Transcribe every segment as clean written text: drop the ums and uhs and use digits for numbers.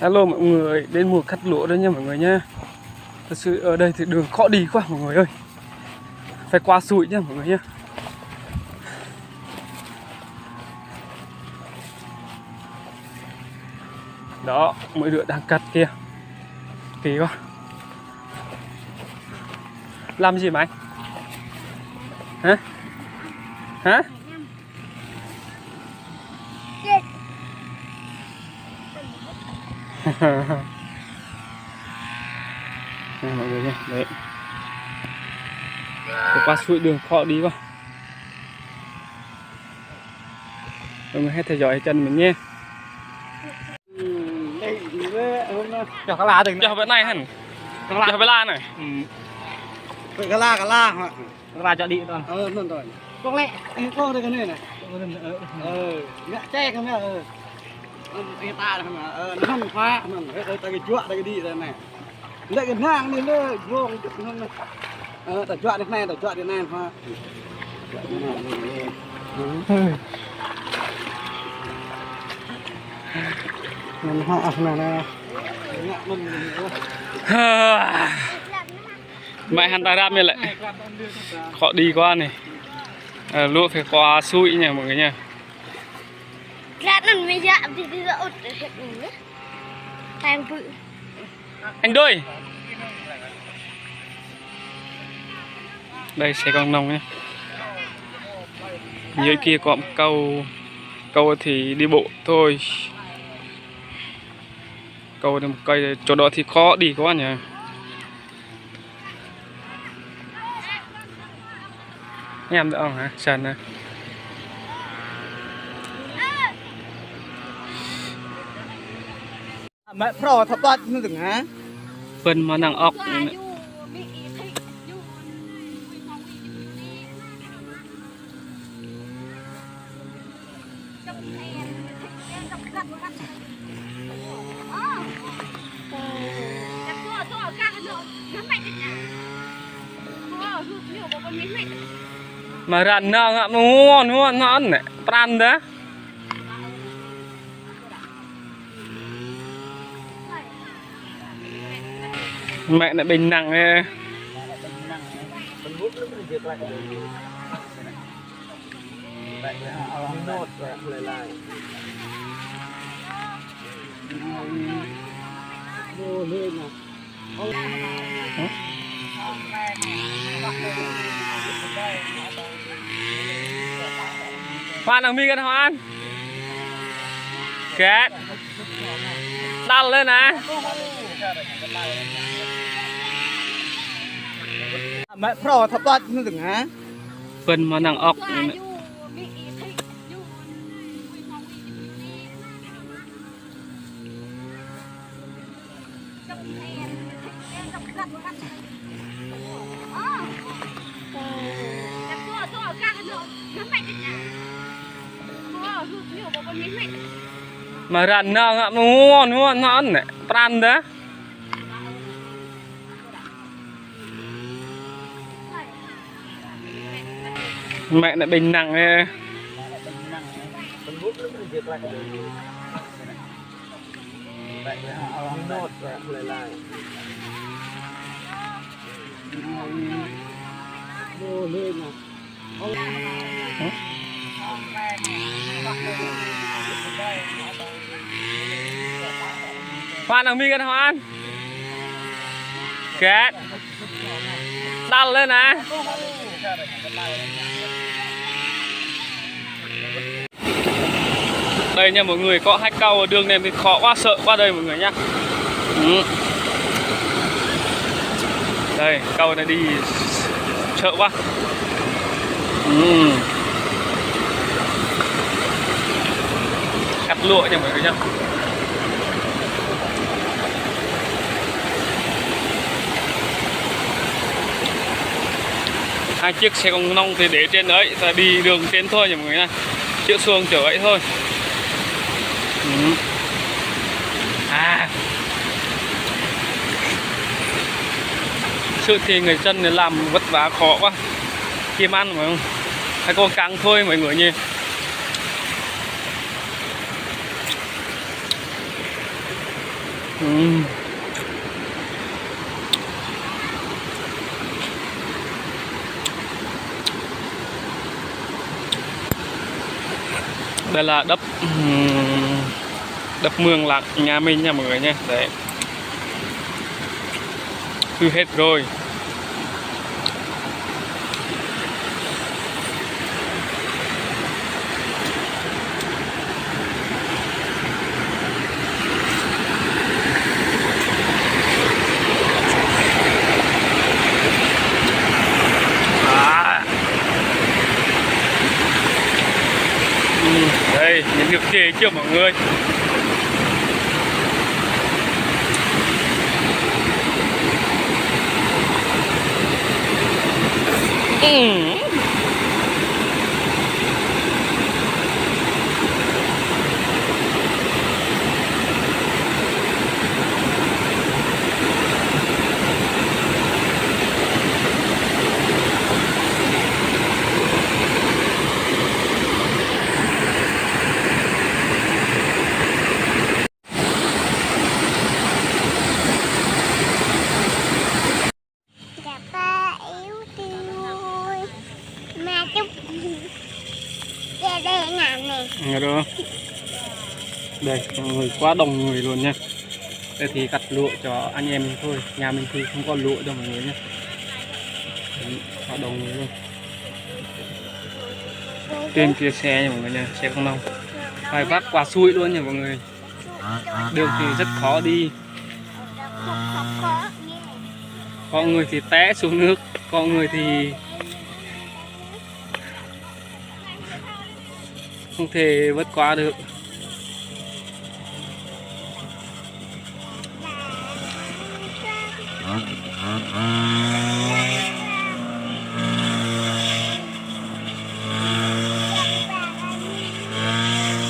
Hello mọi người, đến mùa cắt lúa đấy nha mọi người nha. Thật sự ở đây thì đường khó đi quá mọi người ơi. Phải qua sụi nha mọi người nha. Đó, mấy đứa đang cắt kia. Kỳ quá. Làm gì mày? Hả? Hả? Mọi người nha, đấy. Để qua sụi đường khó đi quá. Mọi người hãy theo dõi chân mình nhé. Cho cá la từng Cho bên này hẳn. Cho bên la này. cá la hả? Cá la cho đi toàn. Luôn rồi. Con lẹ, con đây cái này này. Ngã che cái này. Cái ta này mà nó không phá, nó ta cái chuột đây cái đi đây này. Lại cái ngang đi nữa, vô cái nó ta chuột này, ta chuột này phá. Mình họ này. Mẹ hắn ta ra miền lại khó đi quá này. Lúa phải qua sụi nha mọi người nha. Anh đôi đây xe con nông nhé. Dưới kia có một câu thì đi bộ thôi. Câu một cây chỗ đó thì khó đi quá nhỉ. Em được không hả? Sần này. Mẹ pro thập bát nó từng hả? Phân mà nàng ọc. Mà rắn nào ngậm ngon nó ăn này, pran đó. Mẹ lại bình nặng nè. Hoan đang miกันHoan. Kết. Đăng lên nè. Mẹ pro thập bát nó từng hả? Phân mà nàng ọc. Mà rắn nào ngậm ngon nó ăn này, pran đó. Mẹ lại bình nặng nè. Hoan đang miกันHoan. Kết. Đăng lên nè. Đây nha mọi người, có hai câu ở đường này thì khó quá, sợ qua đây mọi người nhá. Đây câu này đi sợ quá. Cắt lụa nha mọi người nhá. Hai chiếc xe công nông thì để trên đấy, ta đi đường trên thôi nha mọi người nha. Chịu xuồng chở vậy thôi. Sự thì người dân này làm vất vả khó quá. Kiếm ăn phải không? Hãy cố gắng thôi mọi người nhỉ. Đây là đất mương Lạc nhà mình nha mọi người nhé. Đấy, thu hết rồi. Đây, những nước chè chưa mọi người. Nghe được không? Đây, mọi người quá đông người luôn nha. Đây thì cắt lụa cho anh em mình thôi. Nhà mình thì không có lụa đâu mọi người nhé. Quá đông người luôn. Trên kia xe nha mọi người nha, xe không nông. Phải vác quả xui luôn nha mọi người. Đường thì rất khó đi. Có người thì té xuống nước, có người thì không thể vượt qua được.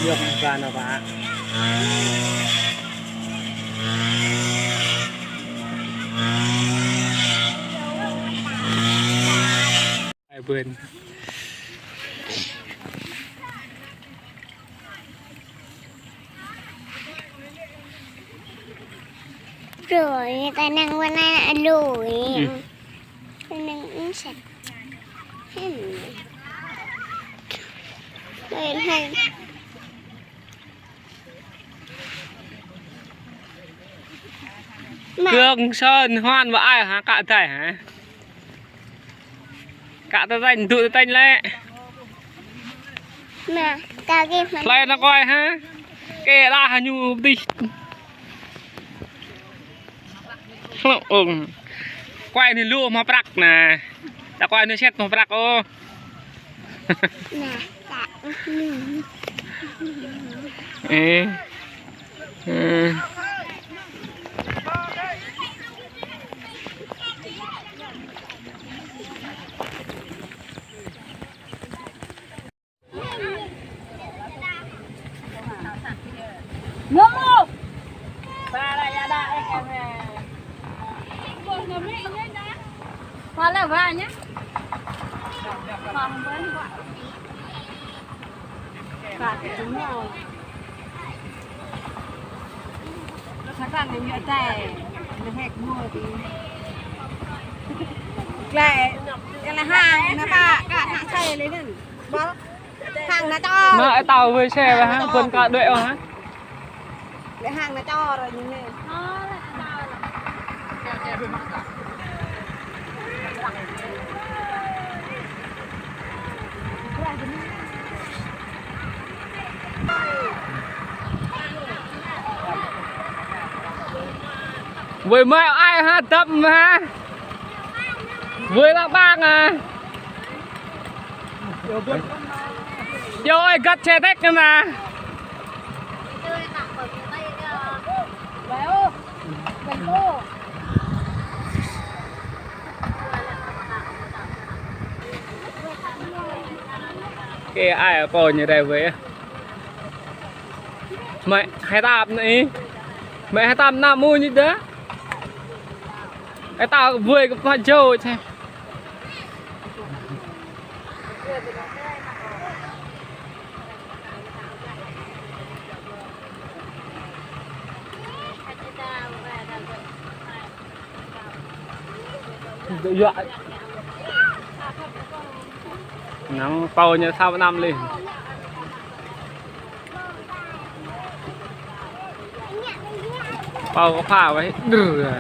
Được và nó vả. Hai bên. Rồi người ta năng qua này lùi năng sạch lên hay Cương Sơn Hoan và ai hả? Cạ thầy hả? Cạ ta dành tụi ta lẹ mà cao kia mà lên nó coi ha. Kê ra hả nhu đi. Quay thì lụa mà bạc nè. Ta quay nó xét mà bạc ô. nè tạ Ê. Ngô ba là ya đại em nè. Hoa là va nhé. Còn với gọi. Cả chúng rồi. Nó sáng rằng mình nhựa tè, nó hẹt mua thì lại cái là hàng nó ba cả hạng xe lấy nữa. Bó hàng nó cho. Mà tàu với xe và hả? Quân cả đội hả? Cái hàng nó cho rồi như này. Với mẹ ai hả? Tâm hả? Với bác bác à? Vô ơi gắt xe thích cơ mà. Cái ai ở bò như đây với mẹ hai tạm này mẹ hai tạm nào mua như thế cái tao vui cái phần trâu thế dọa nắng bao nhiêu sao năm lên bao có pha vậy được